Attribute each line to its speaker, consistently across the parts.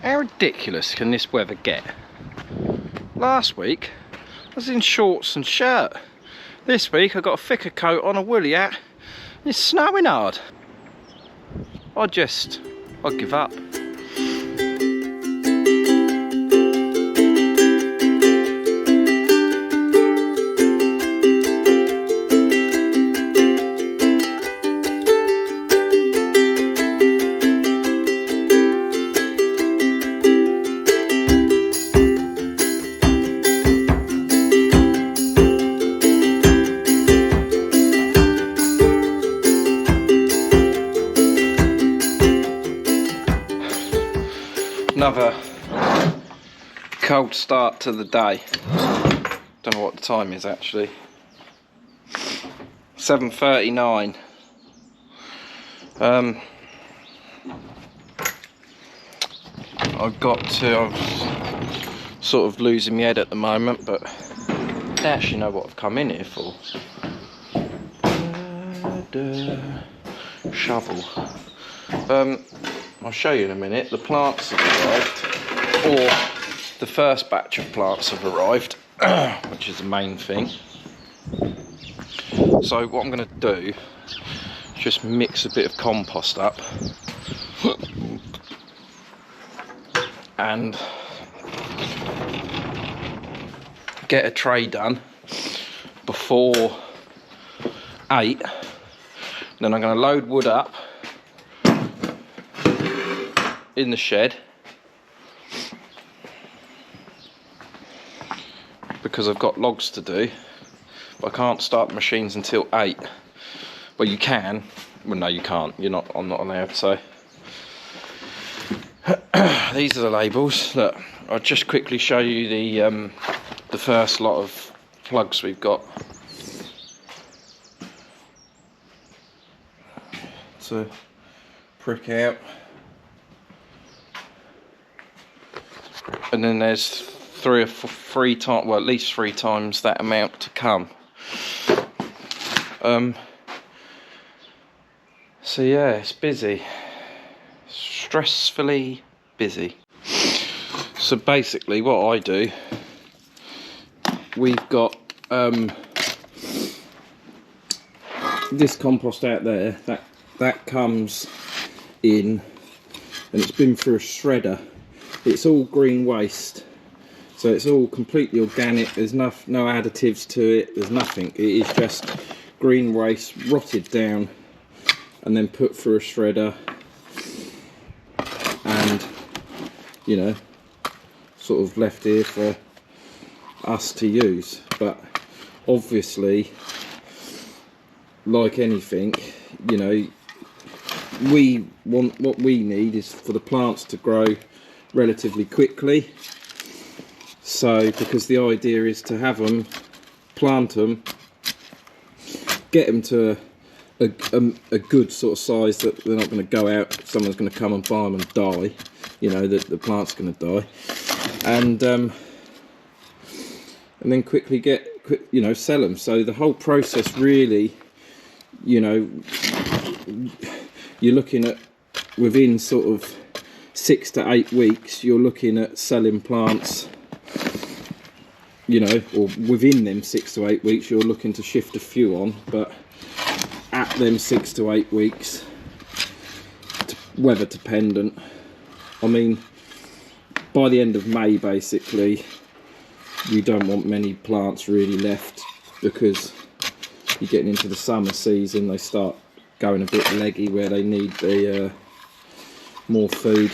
Speaker 1: How ridiculous can this weather get? Last week I was in shorts and shirt. This week I got a thicker coat on, a woolly hat. It's snowing hard. I'd give up. Another cold start to the day. Don't know what the time is actually. 7:39. I'm sort of losing my head at the moment, but I actually know what I've come in here for. Shovel. I'll show you in a minute. The plants have arrived, or the first batch of plants have arrived, which is the main thing. So what I'm going to do is just mix a bit of compost up and get a tray done before 8. Then I'm going to load wood up in the shed because I've got logs to do, but I can't start the machines until 8. Well, you can. Well, no, you can't. I'm not allowed. So these are the labels. Look, I'll just quickly show you the first lot of plugs we've got. So prick out. And then there's 3 or 4 times, well, at least 3 times that amount to come. So yeah, it's busy, stressfully busy. So basically, what I do, we've got this compost out there that comes in, and it's been through a shredder. It's all green waste, so it's all completely organic. There's no additives to it. There's nothing. It is just green waste rotted down and then put through a shredder, and sort of left here for us to use. But obviously, like anything, what we need is for the plants to grow relatively quickly. So because the idea is to have them, plant them, get them to a good sort of size that they're not going to go out, someone's going to come and buy them and die, that the plant's going to die, and then quickly sell them. So the whole process really, you're looking at within sort of 6 to 8 weeks, you're looking at selling plants, or within them 6 to 8 weeks, you're looking to shift a few on, but at them 6 to 8 weeks, weather dependent. I mean, by the end of May, basically, you don't want many plants really left, because you're getting into the summer season, they start going a bit leggy where they need the more food.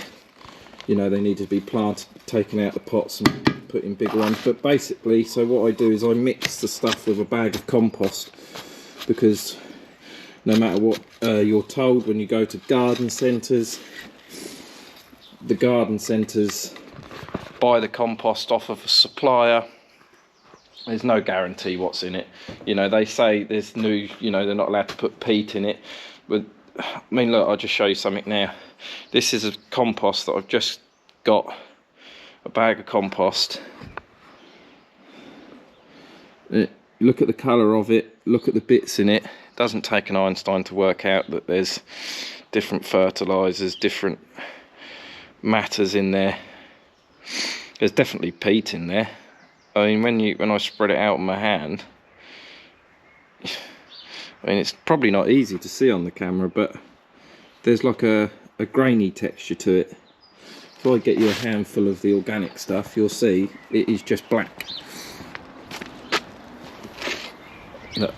Speaker 1: They need to be planted, taken out the pots and put in bigger ones. But basically, so what I do is I mix the stuff with a bag of compost, because no matter what you're told when you go to garden centres, the garden centres buy the compost off of a supplier. There's no guarantee what's in it. They say there's new, they're not allowed to put peat in it. But I mean, look, I'll just show you something now. This is a compost that I've just got, a bag of compost. Look at the colour of it, look at the bits in it. It doesn't take an Einstein to work out that there's different fertilisers, different
Speaker 2: matters in there. There's definitely peat in there. I mean, when I spread it out on my hand, I mean, it's probably not
Speaker 1: easy to see on the camera, but there's like a grainy texture to it. If I get you a handful of the organic stuff, you'll see it is just black. Look.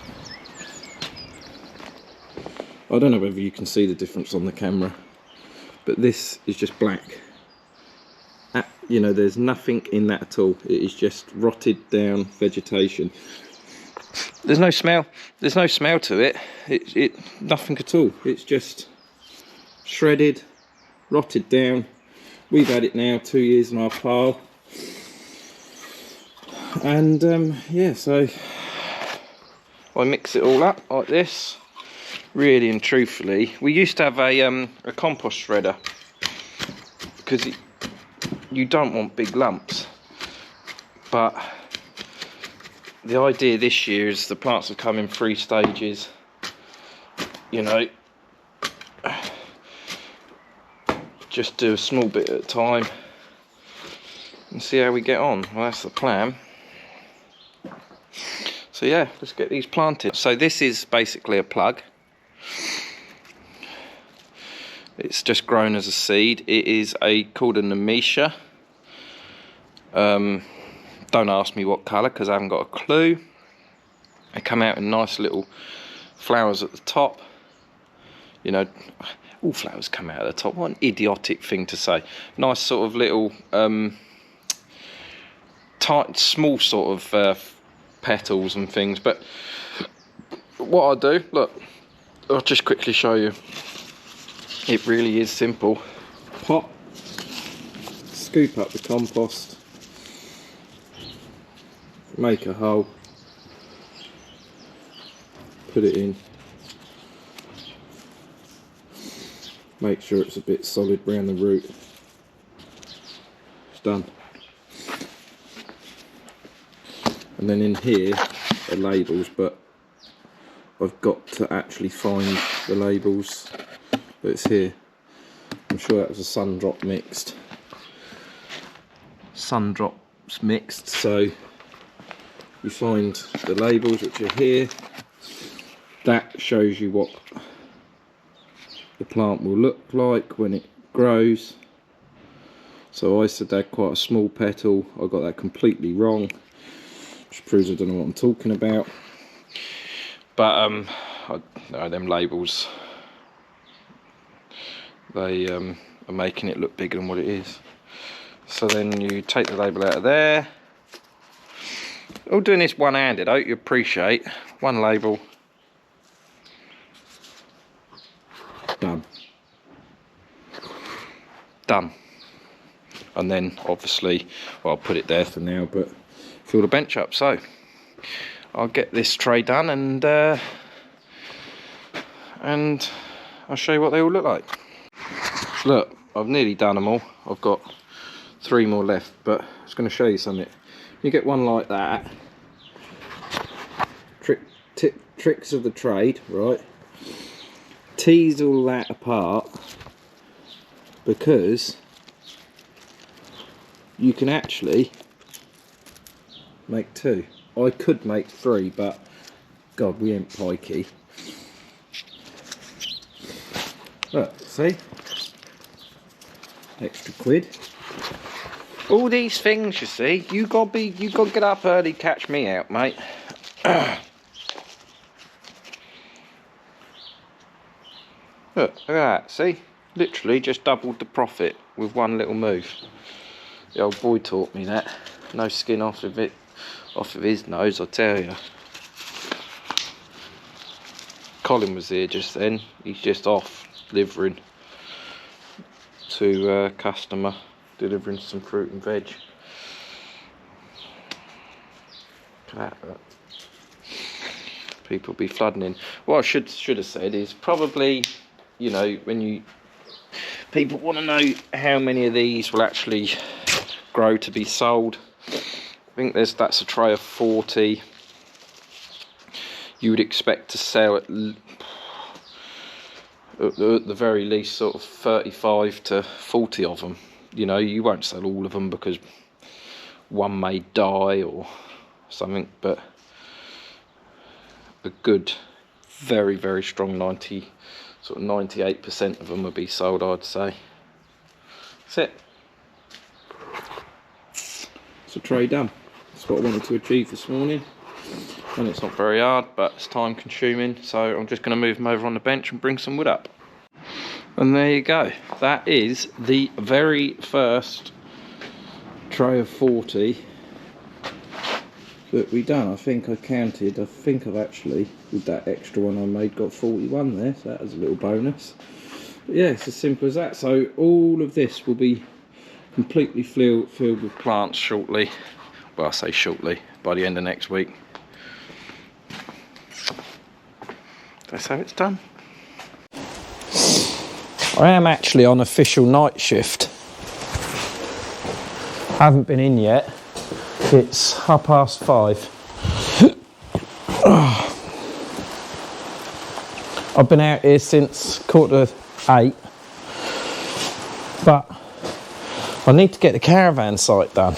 Speaker 1: I don't know whether you can see the difference on the camera, but this is just black. You know, there's nothing in that at all. It is just rotted down vegetation.
Speaker 2: There's no smell. There's no smell to it. It
Speaker 1: nothing at all. It's just shredded, rotted down. We've had it now 2 years in our pile, and yeah, so
Speaker 2: I mix it all up like this. Really and truthfully, we used to have a compost shredder because you don't want big lumps, but the idea this year is the plants have come in 3 stages, you know, just do a small bit at a time and see how we get on. Well, that's the plan. So yeah, let's get these planted. So this is basically a plug. It's just grown as a seed. It is called a nemesia. Don't ask me what colour because I haven't got a clue. They come out in nice little flowers at the top. You know, all flowers come out at the top. What an idiotic thing to say. Nice sort of little tight, small sort of petals and things. But what I'll do, look, I'll just quickly show you. It really is simple.
Speaker 1: Pop, scoop up the compost, make a hole, put it in, make sure it's a bit solid around the root. It's done. And then in here are labels, but I've got to actually find the labels. But it's here. I'm sure that was a sun drop mixed. Sun drops mixed. So you find the labels which are here. That shows you what the plant will look like when it grows. So I said they had quite a small petal. I got that completely wrong, which proves I don't know what I'm talking about.
Speaker 2: But them labels, they are making it look bigger than what it is. So then you take the label out of there. All doing this one-handed, I hope you appreciate. One label.
Speaker 1: Done.
Speaker 2: Done. And then obviously, well, I'll put it there for now, but fill the bench up. So I'll get this tray done and I'll show you what they all look like. Look, I've nearly done them all. I've got 3 more left, but I was going to show you something. You get one like that.
Speaker 1: Tricks of the trade, right? Tease all that apart, because you can actually make 2. I could make 3, but God, we ain't pikey. Look, see? Extra quid.
Speaker 2: All these things, you see, you got to get up early, catch me out, mate. Look at that, see? Literally just doubled the profit with one little move. The old boy taught me that. No skin off of his nose, I tell you. Colin was here just then. He's just off delivering to a customer, delivering some fruit and veg. Look at that. People be flooding in. What I should have said is probably, you know, when people want to know how many of these will actually grow to be sold. I think that's a tray of 40. You would expect to sell at the very least sort of 35 to 40 of them. you know, you won't sell all of them because one may die or something, but a good, very, very strong 98% of them will be sold, I'd say. That's it.
Speaker 1: It's a tray done. That's what I wanted to achieve this morning.
Speaker 2: And it's not very hard, but it's time consuming, so I'm just going to move them over on the bench and bring some wood up. And there you go. That is the very first tray of 40 that we done. I think I counted, I think I've actually, with that extra one I made, got 41 there, so that was a little bonus. But yeah, it's as simple as that. So all of this will be completely filled with Plants shortly. Well, I say shortly, by the end of next week. That's how it's done. I am actually on official night shift. I haven't been in yet. It's 5:30. I've been out here since 7:45, but I need to get the caravan site done.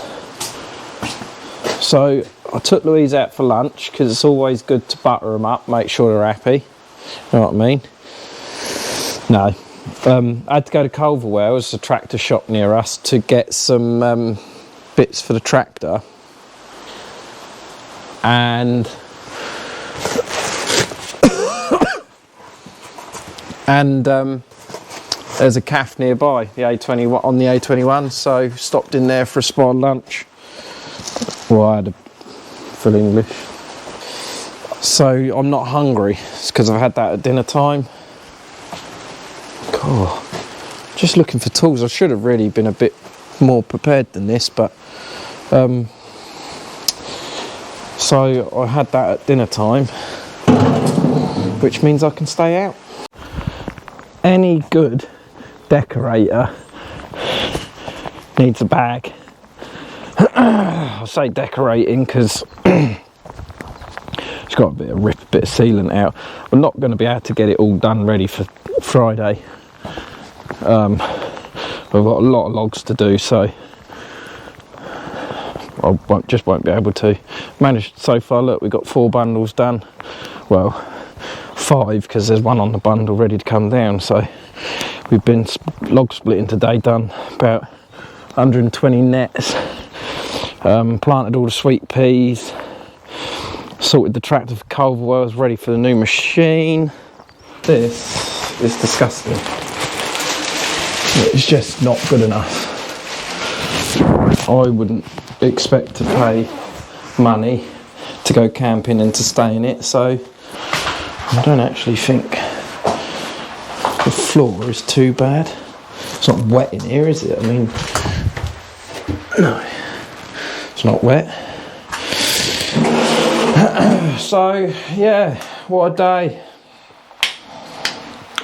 Speaker 2: So I took Louise out for lunch because it's always good to butter them up, make sure they're happy. You know what I mean? No. I had to go to Culverwell, it's a tractor shop near us, to get some bits for the tractor. And there's a calf nearby, the A21, on the A21, so stopped in there for a spoiled lunch. Well, I had a full English. So I'm not hungry. It's because I've had that at dinner time. God, just looking for tools. I should have really been a bit more prepared than this, but so I had that at dinner time, which means I can stay out. Any good decorator needs a bag. I say decorating because it's got a bit of rip, a bit of sealant out. I'm not going to be able to get it all done ready for Friday. We've got a lot of logs to do, so I just won't be able to manage. So far, look, we've got 4 bundles done. Well, 5 because there's one on the bundle ready to come down. So we've been log splitting today, done about 120 nets. Planted all the sweet peas, sorted the tractor for Culverwell, ready for the new machine. This is disgusting. It's just not good enough. I wouldn't expect to pay money to go camping and to stay in it, so I don't actually think the floor is too bad. It's not wet in here, is it? I mean, no. It's not wet. So yeah, what a day.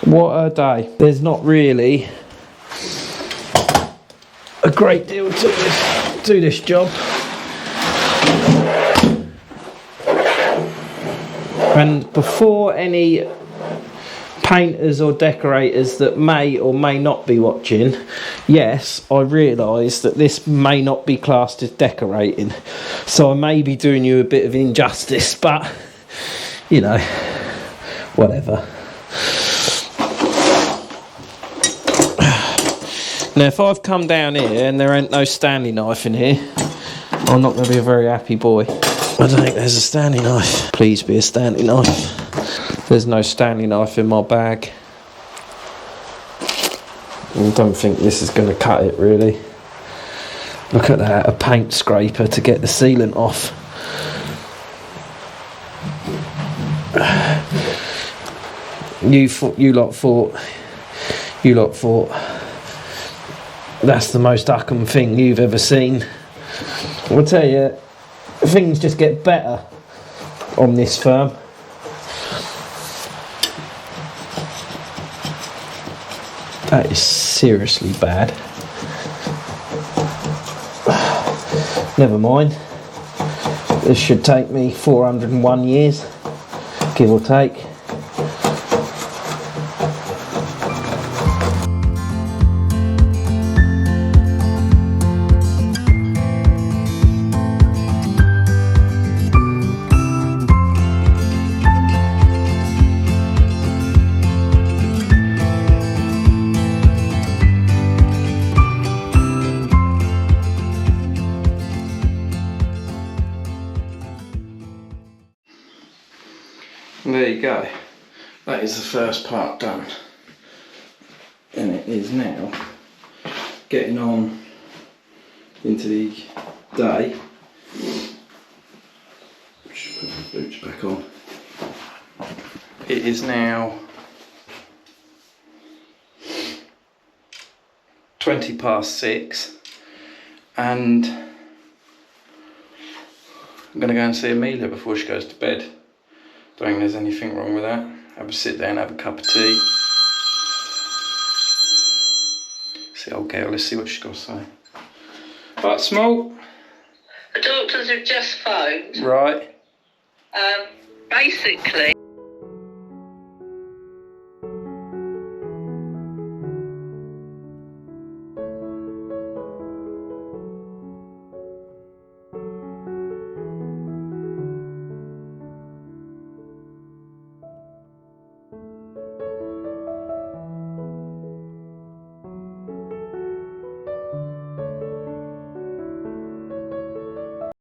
Speaker 2: What a day. There's not really a great deal to this job. And before any painters or decorators that may or may not be watching, yes, I realise that this may not be classed as decorating, so I may be doing you a bit of injustice, but you know, whatever. Now if I've come down here and there ain't no Stanley knife in here, I'm not going to be a very happy boy. I don't think there's a Stanley knife. Please be a Stanley knife. There's no Stanley knife in my bag. I don't think this is going to cut it really. Look at that, a paint scraper to get the sealant off. You lot thought that's the most Uckham thing you've ever seen. I'll tell you, things just get better on this firm. That is seriously bad. Never mind. This should take me 401 years, give or take.
Speaker 1: there you go. That is the first part done. And it is now getting on into the day. Just put the boots back on. It is now 6:20, and I'm going to go and see Amelia before she goes to bed. Don't think there's anything wrong with that. Have a sit there and have a cup of tea. See old girl, let's see what she's got to say. Right, Small.
Speaker 3: The doctors have just phoned.
Speaker 1: Right.
Speaker 3: Basically,